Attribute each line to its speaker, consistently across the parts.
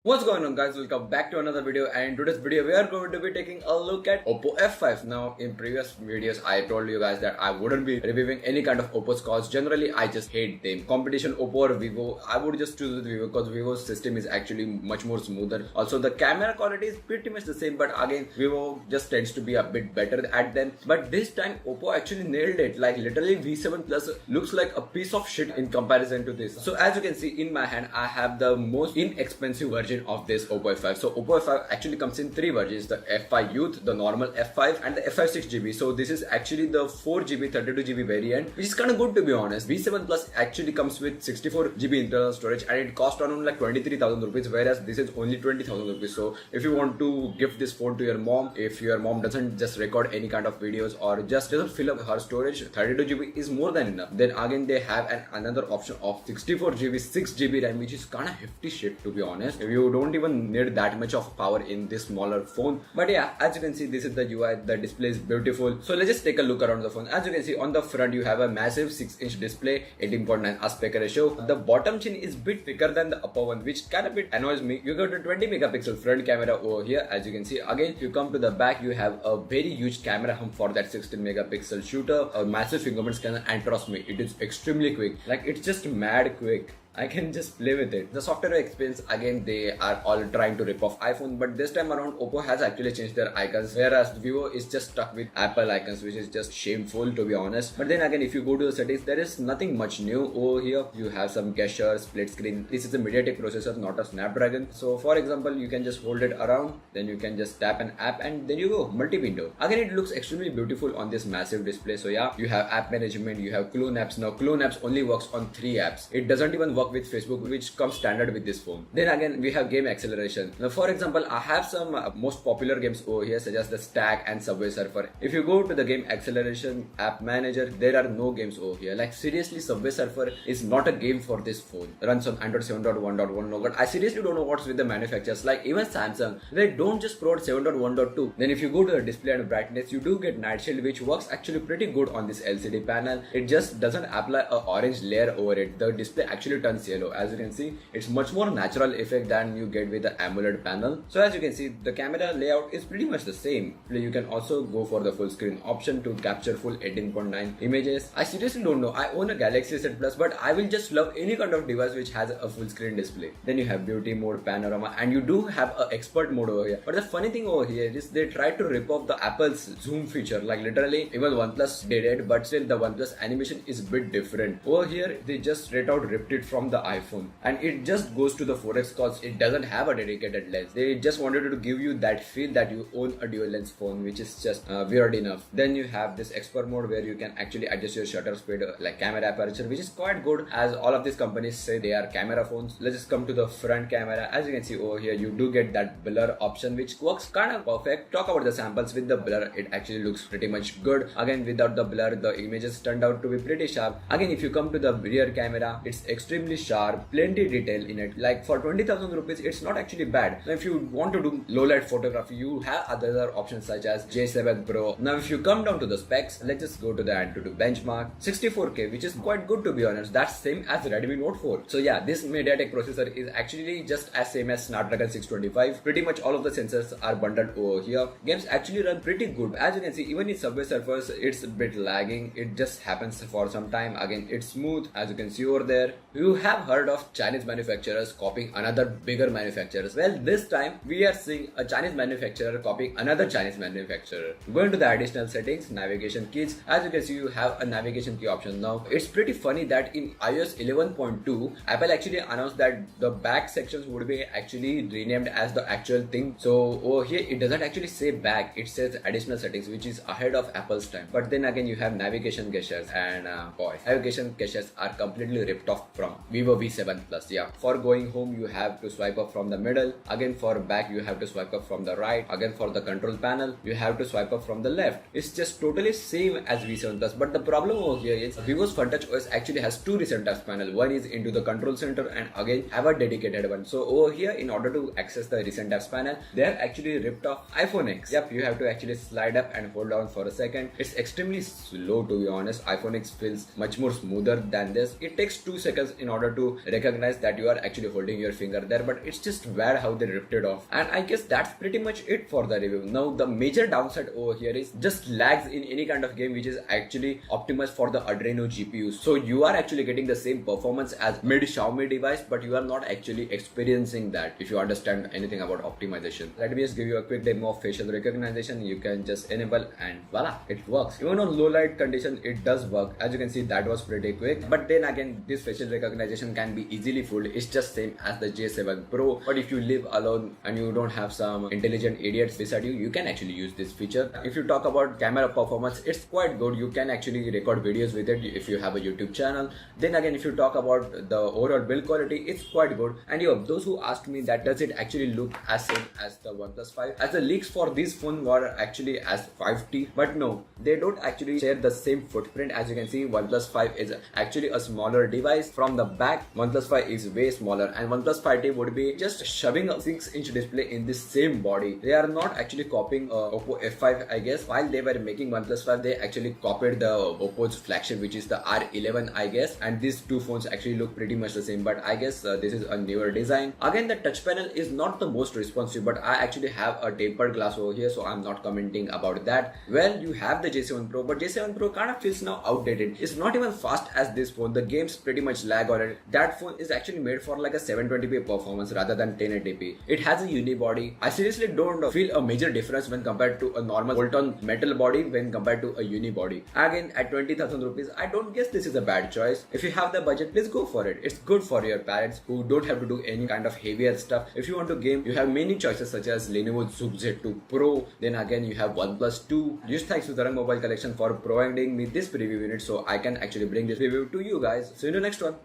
Speaker 1: What's going on, guys? Welcome back to another video, and in today's video we are going to be taking a look at Oppo F5. Now in previous videos I told you guys that I wouldn't be reviewing any kind of Oppo's cause. Generally I just hate them. Competition Oppo or Vivo, I would just choose Vivo because Vivo's system is actually much more smoother. Also the camera quality is pretty much the same, but again Vivo just tends to be a bit better at them. But this time Oppo actually nailed it. Like literally V7 Plus looks like a piece of shit in comparison to this. So as you can see in my hand I have the most inexpensive version of this Oppo F5. So Oppo F5 actually comes in three versions: the F5 Youth, the normal F5, and the F5 6GB. So this is actually the 4GB 32GB variant, which is kind of good to be honest. V7 Plus actually comes with 64GB internal storage and it costs around like 23,000 rupees, whereas this is only 20,000 rupees. So if you want to gift this phone to your mom, if your mom doesn't just record any kind of videos or just doesn't fill up her storage, 32GB is more than enough. Then again they have another option of 64GB 6GB RAM, which is kind of hefty shit to be honest. If you don't even need that much of power in this smaller phone. But yeah, as you can see, this is the UI. The display is beautiful. So let's just take a look around the phone. As you can see on the front, you have a massive 6-inch display, 18.9 aspect ratio. The bottom chin is bit thicker than the upper one, which kind of bit annoys me. You got a 20 megapixel front camera over here. As you can see, again, if you come to the back, you have a very huge camera hump for that 16 megapixel shooter, a massive fingerprint scanner, and trust me, it is extremely quick. Like it's just mad quick. I can just play with it. The software experience, again, they are all trying to rip off iPhone, but this time around Oppo has actually changed their icons, whereas Vivo is just stuck with Apple icons, which is just shameful to be honest. But then again, if you go to the settings, there is nothing much new over here. You have some gestures, split screen. This is a MediaTek processor, not a Snapdragon. So for example, you can just hold it around, then you can just tap an app and then you go multi-window. Again, it looks extremely beautiful on this massive display. So yeah, you have app management, you have Clone apps. Now Clone apps only works on 3 apps. It doesn't even work with Facebook, which comes standard with this phone. Then again, we have game acceleration. Now for example, I have some most popular games over here such as the Stack and Subway Surfer. If you go to the game acceleration app manager, there are no games over here. Like seriously, Subway Surfer is not a game for this phone. Runs on Android 7.1.1 no, but I seriously don't know what's with the manufacturers. Like even Samsung, they don't just provide 7.1.2. Then if you go to the display and brightness, you do get night shield, which works actually pretty good on this LCD panel. It just doesn't apply a orange layer over it. The display actually turns yellow. As you can see, it's much more natural effect than you get with the AMOLED panel. So as you can see, the camera layout is pretty much the same. You can also go for the full screen option to capture full 18.9 images. I seriously don't know. I own a Galaxy Z Plus, but I will just love any kind of device which has a full screen display. Then you have beauty mode, panorama, and you do have an expert mode over here. But the funny thing over here is they try to rip off the Apple's zoom feature. Like literally, even OnePlus did it, but still the OnePlus animation is a bit different. Over here, they just straight out ripped it from the iPhone. And it just goes to the 4x cause it doesn't have a dedicated lens. They just wanted to give you that feel that you own a dual lens phone, which is just weird enough. Then you have this expert mode where you can actually adjust your shutter speed, like camera aperture, which is quite good as all of these companies say they are camera phones. Let's just come to the front camera. As you can see over here, you do get that blur option, which works kind of perfect. Talk about the samples with the blur, it actually looks pretty much good. Again, without the blur, the images turned out to be pretty sharp. Again, if you come to the rear camera, it's extremely sharp, plenty detail in it. Like for 20,000 rupees, it's not actually bad. Now if you want to do low light photography, you have other options such as J7 Pro. Now if you come down to the specs, let's just go to the Antutu benchmark. 64K, which is quite good to be honest. That's same as Redmi Note 4. So yeah, this MediaTek processor is actually just as same as Snapdragon 625. Pretty much all of the sensors are bundled over here. Games actually run pretty good. As you can see, even in Subway Surfers, it's a bit lagging. It just happens for some time. Again, it's smooth. As you can see over there, you have heard of Chinese manufacturers copying another bigger manufacturers. Well, this time we are seeing a Chinese manufacturer copying another Chinese manufacturer. Going to the additional settings, navigation keys. As you can see, you have a navigation key option now. It's pretty funny that in iOS 11.2, Apple actually announced that the back sections would be actually renamed as the actual thing. So over here, it doesn't actually say back, it says additional settings, which is ahead of Apple's time. But then again, you have navigation gestures, and boy, navigation gestures are completely ripped off from Vivo V7 Plus. Yeah, for going home, you have to swipe up from the middle. Again, for back, you have to swipe up from the right. Again, for the control panel, you have to swipe up from the left. It's just totally same as V7 Plus. But the problem over here is Vivo's FunTouch OS actually has two recent task panel. One is into the control center and again have a dedicated one. So over here, in order to access the recent apps panel, they have actually ripped off iPhone X. Yep, you have to actually slide up and hold down for a second. It's extremely slow to be honest. iPhone X feels much more smoother than this. It takes 2 seconds in order to recognize that you are actually holding your finger there, but it's just weird how they ripped it off. And I guess that's pretty much it for the review. Now the major downside over here is just lags in any kind of game which is actually optimized for the Adreno GPUs. So you are actually getting the same performance as mid Xiaomi device, but you are not actually experiencing that if you understand anything about optimization. Let me just give you a quick demo of facial recognition. You can just enable and voila, it works. Even on low light condition it does work. As you can see, that was pretty quick. But then again, this facial recognition can be easily fooled. It's just same as the J7 Pro, but if you live alone and you don't have some intelligent idiots beside you, you can actually use this feature. If you talk about camera performance, it's quite good. You can actually record videos with it if you have a YouTube channel. Then again, if you talk about the overall build quality, it's quite good. And those who asked me that does it actually look as same as the OnePlus 5, as the leaks for this phone were actually as 5T, but no, they don't actually share the same footprint. As you can see, OnePlus 5 is actually a smaller device. From the back, OnePlus 5 is way smaller, and OnePlus 5T would be just shoving a 6-inch display in the same body. They are not actually copying Oppo F5, I guess. While they were making OnePlus 5, they actually copied the Oppo's flagship, which is the R11, I guess, and these two phones actually look pretty much the same, but I guess this is a newer design. Again, the touch panel is not the most responsive, but I actually have a tapered glass over here, so I'm not commenting about that. Well, you have the J7 Pro, but J7 Pro kind of feels now outdated. It's not even fast as this phone. The games pretty much lag on it. That phone is actually made for like a 720p performance rather than 1080p. It has a uni body. I seriously don't feel a major difference when compared to a normal bolt-on metal body when compared to a uni body. Again, at 20,000 rupees, I don't guess this is a bad choice. If you have the budget, please go for it. It's good for your parents who don't have to do any kind of heavier stuff. If you want to game, you have many choices such as Lenovo Zoom Z2 Pro. Then again, you have OnePlus 2. Just thanks to Tarang Mobile Collection for providing me this preview unit so I can actually bring this review to you guys. See you in the next one.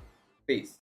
Speaker 1: Peace.